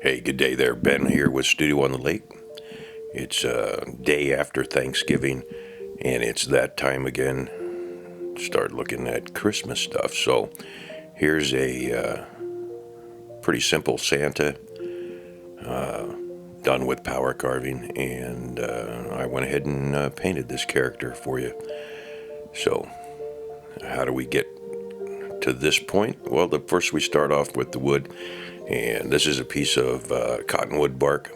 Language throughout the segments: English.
Hey, good day there. Ben here with Studio on the Lake. It's day after Thanksgiving, and it's that time again. Start looking at Christmas stuff. So here's a pretty simple Santa done with power carving, and I went ahead and painted this character for you. So how do we get to this point? Well, first we start off with the wood, and this is a piece of cottonwood bark.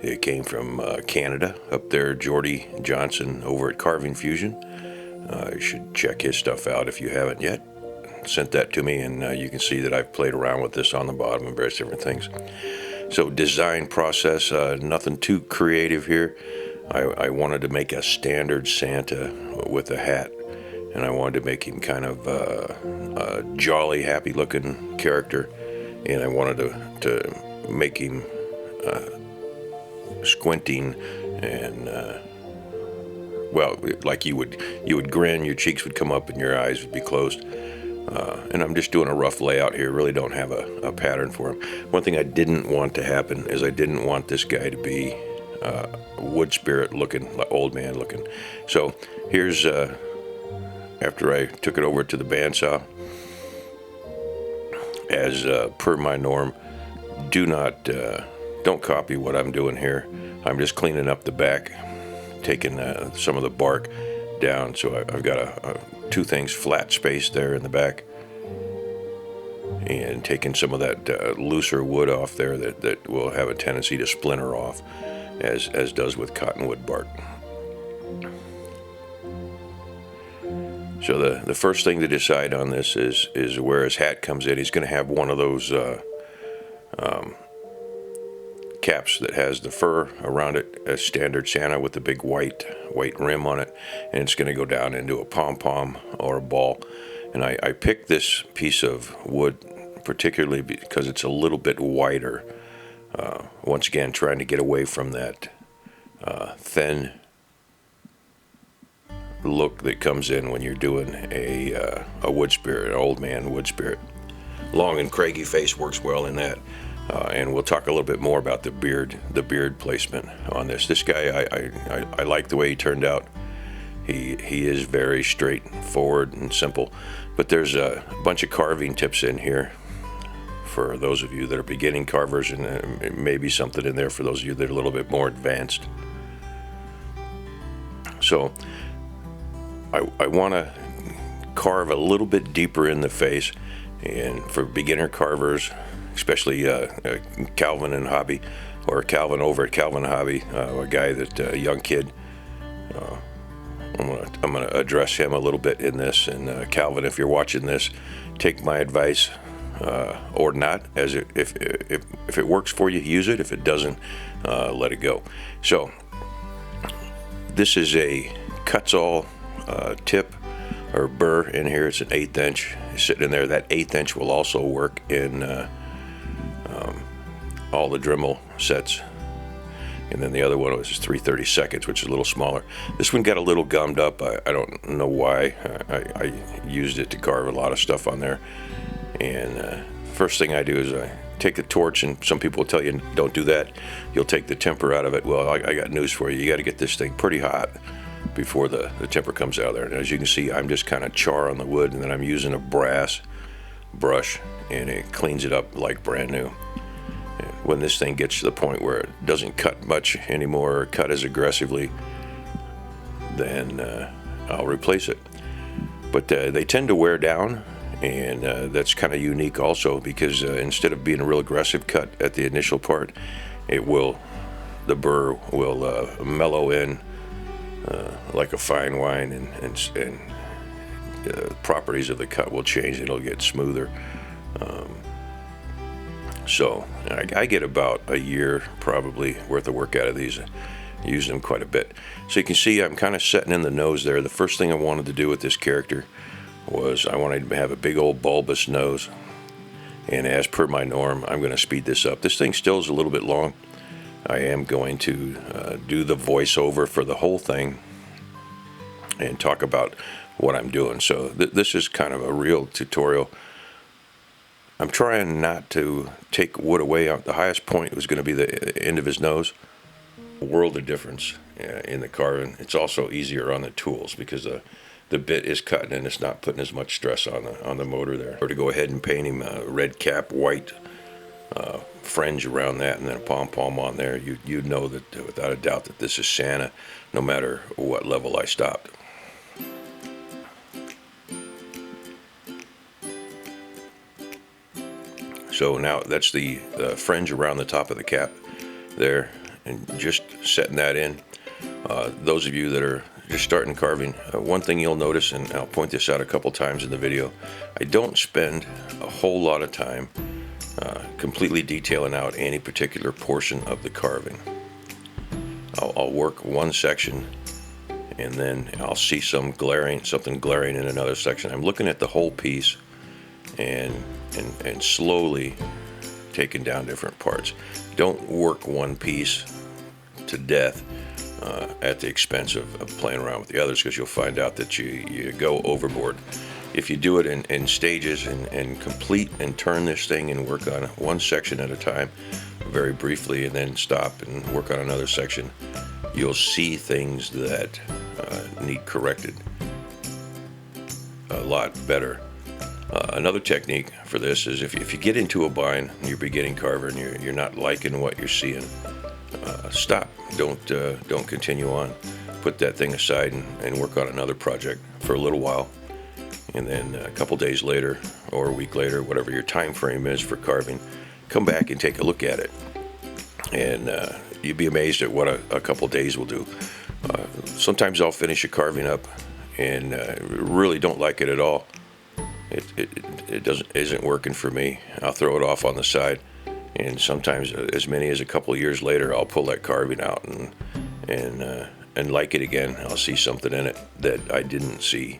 It came from Canada, up there, Jordy Johnson over at Carving Fusion. You should check his stuff out if you haven't yet. Sent that to me, and you can see that I've played around with this on the bottom and various different things. So design process, nothing too creative here. I wanted to make a standard Santa with a hat, and I wanted to make him kind of a jolly, happy-looking character, and I wanted to make him squinting and well, like you would grin, your cheeks would come up and your eyes would be closed. And I'm just doing a rough layout here, really don't have a pattern for him. One thing I didn't want to happen is I didn't want this guy to be wood spirit looking, old man looking. So here's after I took it over to the bandsaw, as per my norm, don't copy what I'm doing here. I'm just cleaning up the back, taking some of the bark down, so I've got two things flat space there in the back, and taking some of that looser wood off there that will have a tendency to splinter off, as does with cottonwood bark. So the first thing to decide on this is where his hat comes in. He's going to have one of those caps that has the fur around it, a standard Santa with the big white rim on it, and it's going to go down into a pom-pom or a ball. And I picked this piece of wood particularly because it's a little bit wider. Once again, trying to get away from that thin look that comes in when you're doing a wood spirit, an old man wood spirit. Long and craggy face works well in that. And we'll talk a little bit more about the beard placement on this. This guy, I like the way he turned out. He is very straightforward and simple, but there's a bunch of carving tips in here for those of you that are beginning carvers, and maybe something in there for those of you that are a little bit more advanced. So I want to carve a little bit deeper in the face, and for beginner carvers, especially Calvin and Hobby, or Calvin over at Calvin Hobby, a guy that young kid. I'm gonna address him a little bit in this. And Calvin, if you're watching this, take my advice or not. If it works for you, use it. If it doesn't, let it go. So this is a cuts all tip or burr in here. It's an 1/8 inch sitting in there. That 1/8 inch will also work in all the Dremel sets, and then the other one was 3/32, which is a little smaller. This one got a little gummed up. I don't know why. I used it to carve a lot of stuff on there, and first thing I do is I take the torch, and some people will tell you don't do that, you'll take the temper out of it. Well, I got news for you. You got to get this thing pretty hot before the temper comes out of there. And as you can see, I'm just kind of char on the wood, and then I'm using a brass brush, and it cleans it up like brand new. When this thing gets to the point where it doesn't cut much anymore or cut as aggressively, then I'll replace it. But they tend to wear down, and that's kind of unique also, because instead of being a real aggressive cut at the initial part, the burr will mellow in like a fine wine, and the properties of the cut will change. It'll get smoother. So I get about a year probably worth of work out of these. I use them quite a bit. So you can see I'm kind of setting in the nose there. The first thing I wanted to do with this character was I wanted to have a big old bulbous nose. And as per my norm, I'm going to speed this up. This thing still is a little bit long. I am going to do the voiceover for the whole thing and talk about what I'm doing. So this is kind of a real tutorial. I'm trying not to take wood away. The highest point was going to be the end of his nose. A world of difference in the carving. It's also easier on the tools because the bit is cutting and it's not putting as much stress on the motor there. Or to go ahead and paint him a red cap, white fringe around that, and then a pom-pom on there, you'd know that without a doubt that this is Santa, no matter what level I stopped. So now that's the fringe around the top of the cap there, and just setting that in. Those of you that are just starting carving, one thing you'll notice, and I'll point this out a couple times in the video, I don't spend a whole lot of time completely detailing out any particular portion of the carving. I'll work one section and then I'll see something glaring in another section. I'm looking at the whole piece and slowly taking down different parts. Don't work one piece to death at the expense of playing around with the others, because you'll find out that you go overboard. If you do it in stages and complete and turn this thing and work on one section at a time very briefly and then stop and work on another section, you'll see things that need corrected a lot better. Another technique for this is if you get into a bind, you're beginning carver and you're not liking what you're seeing, stop. Don't continue on. Put that thing aside and work on another project for a little while. And then a couple days later or a week later, whatever your time frame is for carving, come back and take a look at it. And you'd be amazed at what a couple days will do. Sometimes I'll finish a carving up and really don't like it at all. It isn't working for me. I'll throw it off on the side, and sometimes as many as a couple years later, I'll pull that carving out and like it again. I'll see something in it that I didn't see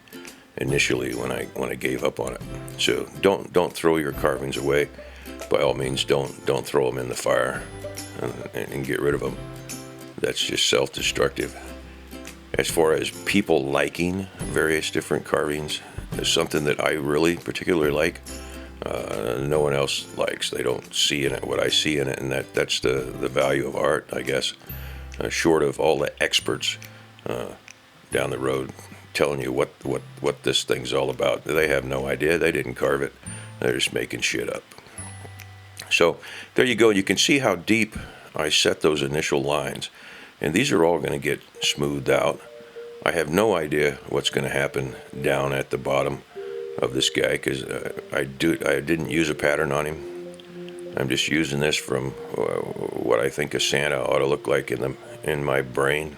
initially when I gave up on it. So don't throw your carvings away. By all means, don't throw them in the fire and get rid of them. That's just self-destructive. As far as people liking various different carvings, is something that I really particularly like. No one else likes. They don't see in it what I see in it, and that's the value of art, I guess. Short of all the experts down the road telling you what this thing's all about. They have no idea. They didn't carve it. They're just making shit up. So there you go. You can see how deep I set those initial lines, and these are all going to get smoothed out. I have no idea what's going to happen down at the bottom of this guy, because I didn't use a pattern on him. I'm just using this from what I think a Santa ought to look like in my brain.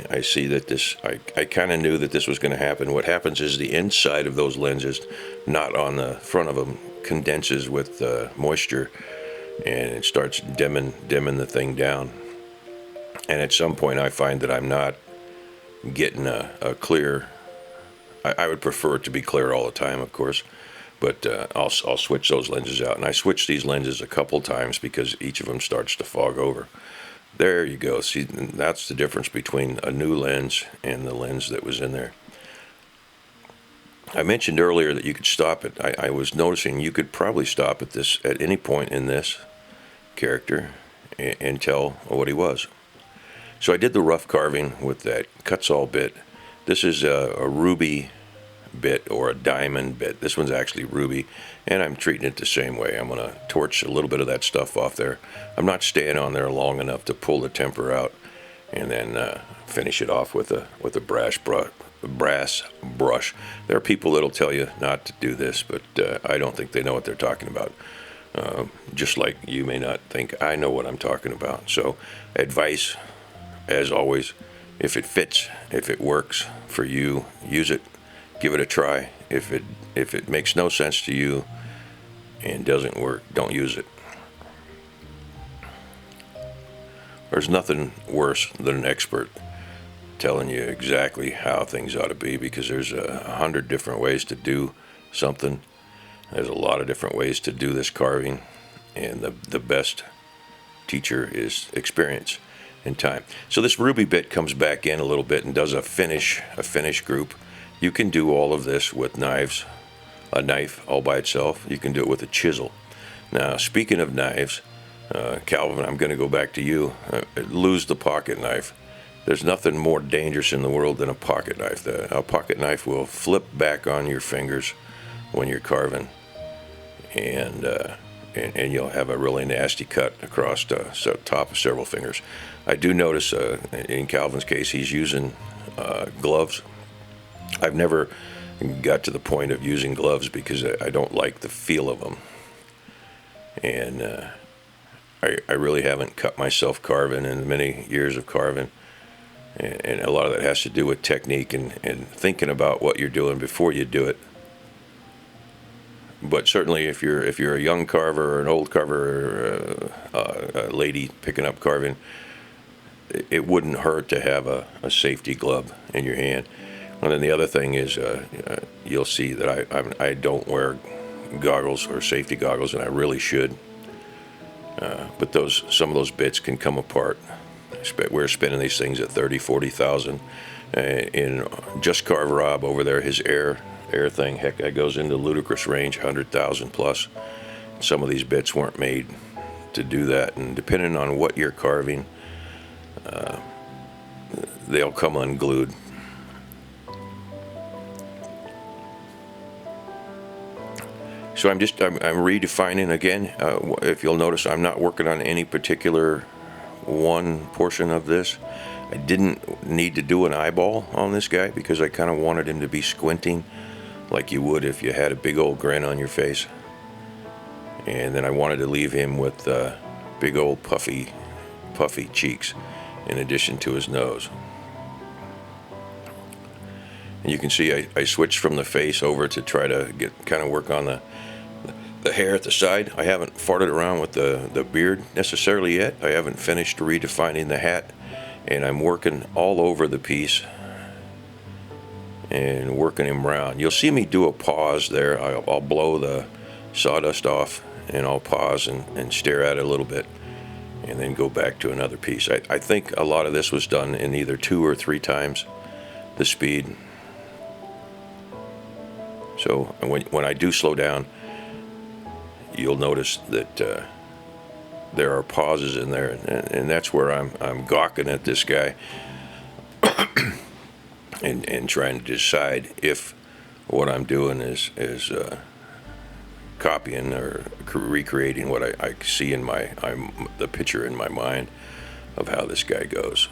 I see that I kind of knew that this was going to happen. What happens is the inside of those lenses, not on the front of them, condenses with moisture, and it starts dimming the thing down. And at some point I find that I'm not getting a clear. I would prefer it to be clear all the time, of course, but I'll switch those lenses out. And I switch these lenses a couple times because each of them starts to fog over. There you go. See, that's the difference between a new lens and the lens that was in there. I mentioned earlier that you could stop it. I was noticing you could probably stop at this at any point in this character and tell what he was. So I did the rough carving with that Kutzall bit. This is a ruby bit or a diamond bit. This one's actually ruby, and I'm treating it the same way. I'm going to torch a little bit of that stuff off there. I'm not staying on there long enough to pull the temper out and then finish it off with a brass brush. There are people that'll tell you not to do this, but I don't think they know what they're talking about. Just like you may not think I know what I'm talking about. So, advice, as always, if it fits, if it works for you, use it. Give it a try. If it makes no sense to you and doesn't work, don't use it. There's nothing worse than an expert telling you exactly how things ought to be, because there's 100 different ways to do something. There's a lot of different ways to do this carving, and the best teacher is experience and time. So this ruby bit comes back in a little bit and does a finish group. You can do all of this with knives, a knife all by itself. You can do it with a chisel. Now, speaking of knives, Calvin, I'm going to go back to you. Lose the pocket knife. There's nothing more dangerous in the world than a pocket knife. A pocket knife will flip back on your fingers when you're carving, and you'll have a really nasty cut across the top of several fingers. I do notice in Calvin's case he's using gloves. I've never got to the point of using gloves because I don't like the feel of them, and I really haven't cut myself carving in many years of carving, and a lot of that has to do with technique and thinking about what you're doing before you do it. But certainly, if you're a young carver or an old carver, or a lady picking up carving, it wouldn't hurt to have a safety glove in your hand. And then the other thing is, you'll see that I don't wear goggles or safety goggles, and I really should. But some of those bits can come apart. We're spinning these things at 30, 40,000. In Just Carve Rob over there, his air thing, heck, that goes into ludicrous range, 100,000 plus. Some of these bits weren't made to do that, and depending on what you're carving, they'll come unglued. So I'm redefining again. If you'll notice, I'm not working on any particular one portion of this. I didn't need to do an eyeball on this guy because I kind of wanted him to be squinting like you would if you had a big old grin on your face. And then I wanted to leave him with big old puffy cheeks in addition to his nose. And you can see I switched from the face over to try to work on the hair at the side. I haven't farted around with the beard necessarily yet. I haven't finished redefining the hat, and I'm working all over the piece and working him around. You'll see me do a pause there. I'll blow the sawdust off, and I'll pause and stare at it a little bit, and then go back to another piece. I think a lot of this was done in either 2 or 3 times the speed. So when I do slow down, you'll notice that there are pauses in there, and that's where I'm gawking at this guy and trying to decide if what I'm doing is copying or recreating what I see in the picture in my mind of how this guy goes.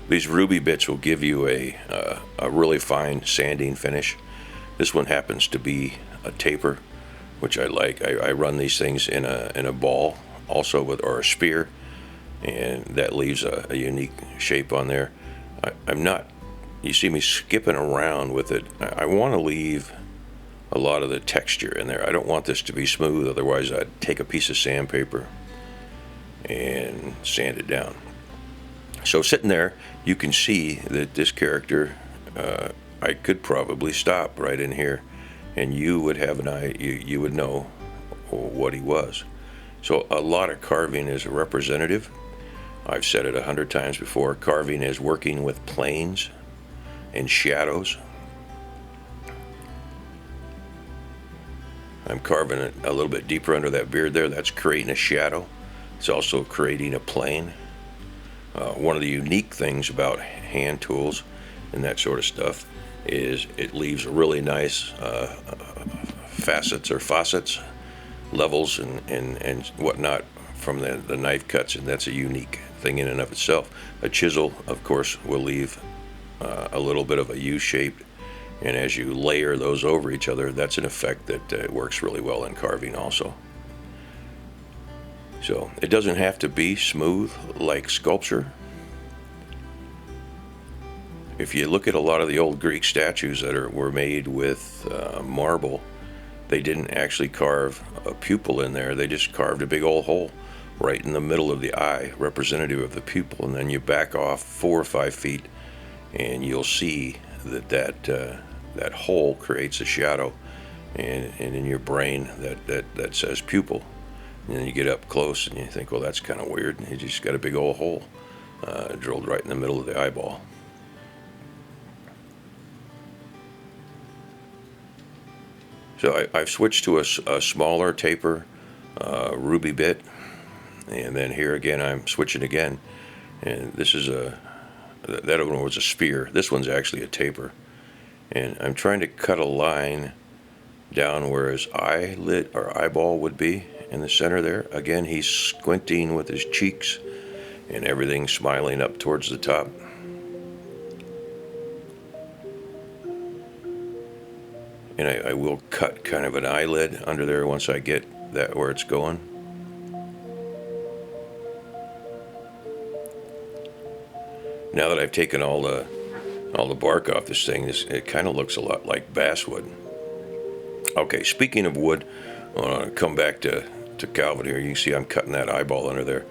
These ruby bits will give you a really fine sanding finish. This one happens to be a taper, which I like. I run these things in a ball also or a spear, and that leaves a unique shape on there. I'm not, you see me skipping around with it. I want to leave a lot of the texture in there. I don't want this to be smooth, otherwise I'd take a piece of sandpaper and sand it down. So sitting there, you can see that this character, I could probably stop right in here, and you would have an eye, you would know what he was. So a lot of carving is representative. I've said it 100 times before. Carving is working with planes and shadows. I'm carving it a little bit deeper under that beard there. That's creating a shadow. It's also creating a plane. One of the unique things about hand tools and that sort of stuff is it leaves really nice facets or faucets, levels and whatnot from the knife cuts, and that's a unique thing in and of itself. A chisel, of course, will leave a little bit of a U-shape, and as you layer those over each other, that's an effect that works really well in carving also. So it doesn't have to be smooth like sculpture. If you look at a lot of the old Greek statues that were made with marble, they didn't actually carve a pupil in there. They just carved a big old hole right in the middle of the eye, representative of the pupil, and then you back off 4 or 5 feet, and you'll see that hole creates a shadow, and in your brain that says pupil. And then you get up close and you think, well, that's kind of weird. You just got a big old hole drilled right in the middle of the eyeball. So I've switched to a smaller taper ruby bit, and then here again I'm switching again, and this is that other one was a spear. This one's actually a taper, and I'm trying to cut a line down where his eyelid or eyeball would be in the center there. Again, he's squinting with his cheeks and everything smiling up towards the top. And I will cut kind of an eyelid under there once I get that where it's going. Now that I've taken all the bark off this thing, it kind of looks a lot like basswood. Okay, speaking of wood, I want to come back to Calvin here. You can see I'm cutting that eyeball under there.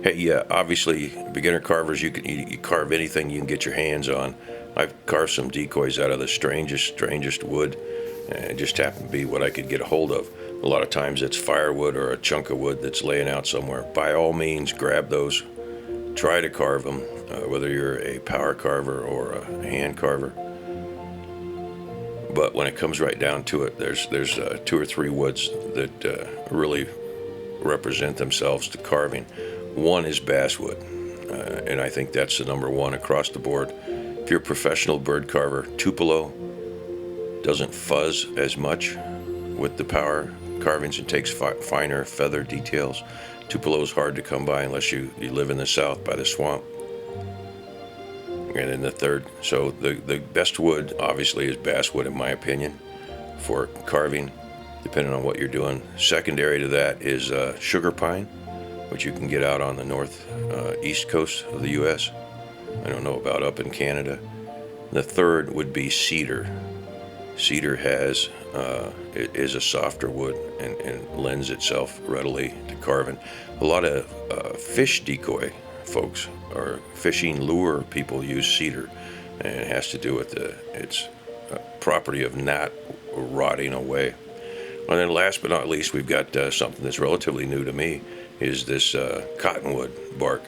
Hey, yeah, obviously, beginner carvers, you carve anything you can get your hands on. I've carved some decoys out of the strangest wood, and it just happened to be what I could get a hold of. A lot of times it's firewood or a chunk of wood that's laying out somewhere. By all means, grab those. Try to carve them, whether you're a power carver or a hand carver. But when it comes right down to it, there's 2 or 3 woods that really represent themselves to carving. One is basswood, and I think that's the number one across the board. If you're a professional bird carver, Tupelo doesn't fuzz as much with the power carvings and takes finer feather details. Tupelo is hard to come by unless you live in the south by the swamp. And then the third, so the best wood obviously is basswood in my opinion for carving, depending on what you're doing. Secondary to that is sugar pine, which you can get out on the east coast of the U.S. I don't know about up in Canada. The third would be cedar. Cedar it is a softer wood and lends itself readily to carving. A lot of fish decoy folks or fishing lure people use cedar, and it has to do with its property of not rotting away. And then last but not least, we've got something that's relatively new to me, is this cottonwood bark,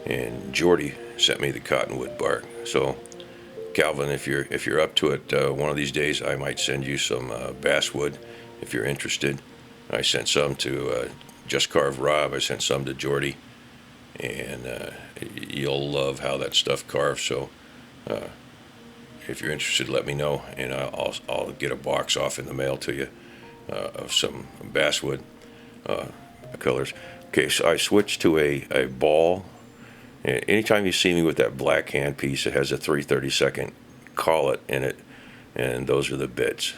and Jordy sent me the cottonwood bark. So Calvin, if you're up to it, one of these days I might send you some basswood if you're interested. I sent some to Just Carve Rob. I sent some to Jordy, and you'll love how that stuff carves. So if you're interested, let me know, and I'll get a box off in the mail to you of some basswood colors. Okay, so I switched to a ball. Anytime you see me with that black handpiece, it has a 3/32 collet in it, and those are the bits.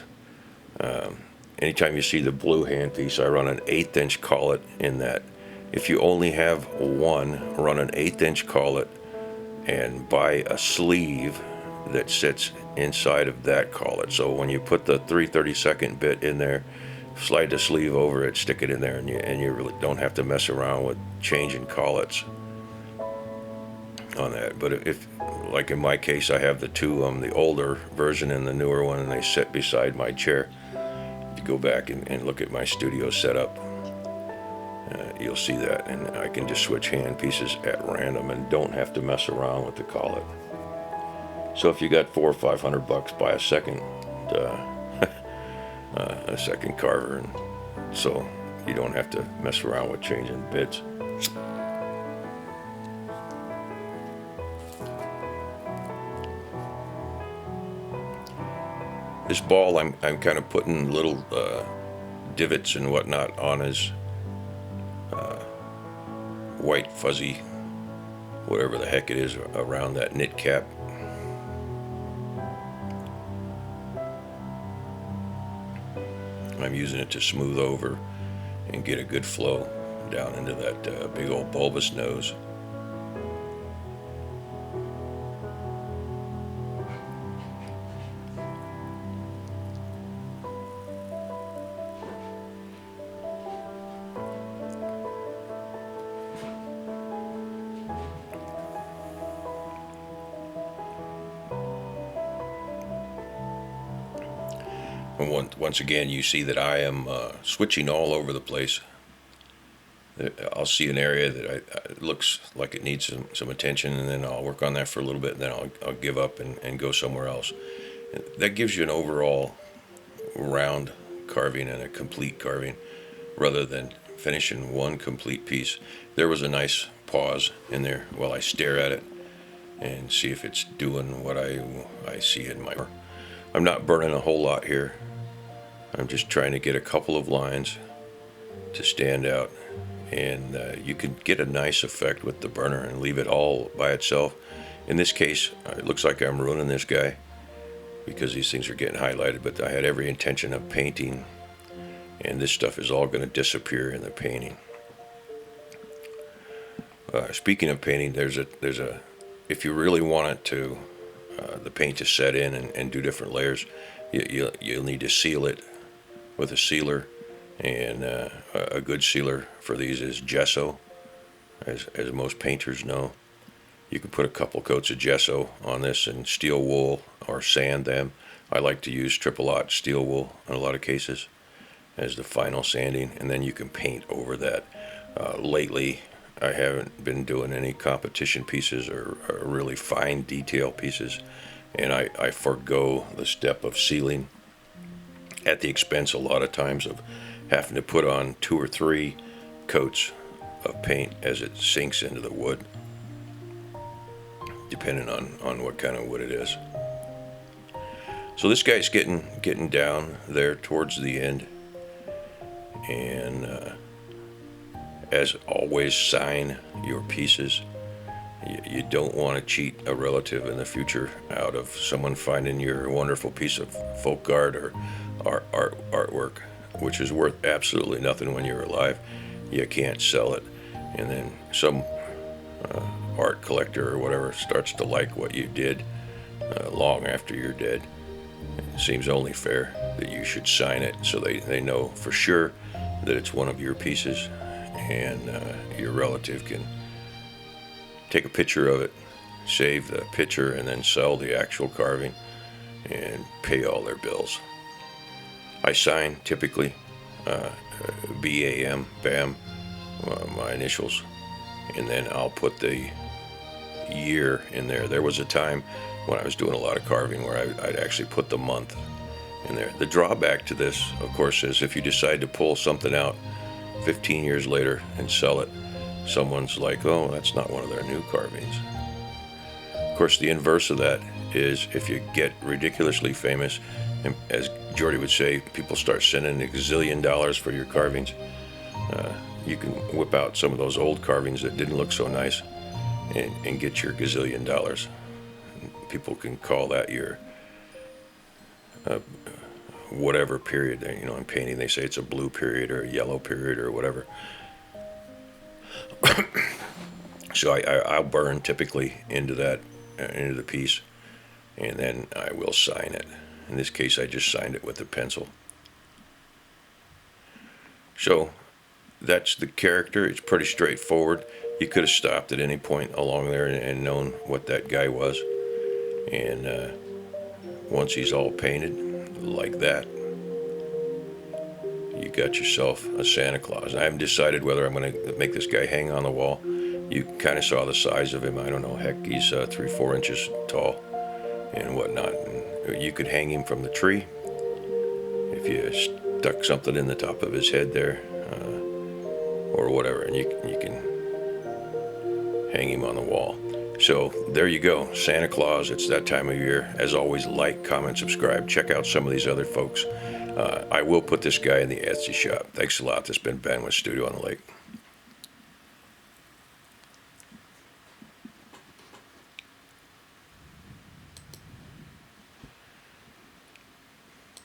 Anytime you see the blue handpiece, I run an 1/8" collet in that. If you only have one, run an 1/8" collet and buy a sleeve that sits inside of that collet. So when you put the 3/32 bit in there, slide the sleeve over it, stick it in there, and you really don't have to mess around with changing collets on that. But if like in my case, I have the two, the older version and the newer one, and they sit beside my chair. If you go back and look at my studio setup, you'll see that, and I can just switch hand pieces at random and don't have to mess around with the collet. So if you got $400 or $500, buy a second carver, and so you don't have to mess around with changing bits. This ball, I'm kind of putting little divots and whatnot on his white fuzzy, whatever the heck it is, around that knit cap. I'm using it to smooth over and get a good flow down into that big old bulbous nose. And once again, you see that I am switching all over the place. I'll see an area that looks like it needs some attention, and then I'll work on that for a little bit, and then I'll give up and go somewhere else. That gives you an overall round carving and a complete carving, rather than finishing one complete piece. There was a nice pause in there while I stare at it and see if it's doing what I see in my... I'm not burning a whole lot here. I'm just trying to get a couple of lines to stand out, and you can get a nice effect with the burner and leave it all by itself. In this case, it looks like I'm ruining this guy because these things are getting highlighted, but I had every intention of painting, and this stuff is all going to disappear in the painting. Speaking of painting, there's a if you really want it to the paint to set in and do different layers, you'll need to seal it with a sealer, and a good sealer for these is gesso, as most painters know. You can put a couple coats of gesso on this and steel wool or sand them. I like to use triple-aught steel wool in a lot of cases as the final sanding, and then you can paint over that. Lately, I haven't been doing any competition pieces or really fine detail pieces, and I forego the step of sealing at the expense a lot of times of having to put on 2 or 3 coats of paint as it sinks into the wood, depending on what kind of wood it is. So this guy's getting down there towards the end, and as always, sign your pieces. You don't want to cheat a relative in the future out of someone finding your wonderful piece of folk art or artwork, which is worth absolutely nothing when you're alive. You can't sell it, and then some art collector or whatever starts to like what you did long after you're dead. It seems only fair that you should sign it so they know for sure that it's one of your pieces, and your relative can take a picture of it, save the picture, and then sell the actual carving and pay all their bills. I sign typically BAM, BAM, my initials, and then I'll put the year in there. There was a time when I was doing a lot of carving where I'd actually put the month in there. The drawback to this, of course, is if you decide to pull something out 15 years later and sell it, someone's like, oh, that's not one of their new carvings. Of course, the inverse of that is if you get ridiculously famous, and as Jordy would say, people start sending a gazillion dollars for your carvings. You can whip out some of those old carvings that didn't look so nice and get your gazillion dollars. People can call that your whatever period. You know, in painting they say it's a blue period or a yellow period or whatever. So I'll burn typically into that, into the piece, and then I will sign it. In this case, I just signed it with a pencil. So that's the character. It's pretty straightforward. You could have stopped at any point along there and known what that guy was. And once he's all painted like that, you got yourself a Santa Claus. I haven't decided whether I'm going to make this guy hang on the wall. You kind of saw the size of him. I don't know. Heck, he's 3-4 inches tall and whatnot. And you could hang him from the tree if you stuck something in the top of his head there, or whatever, and you can hang him on the wall. So there you go, Santa Claus. It's that time of year. As always, like, comment, subscribe. Check out some of these other folks. I will put this guy in the Etsy shop. Thanks a lot. This has been Ben with Studio on the Lake.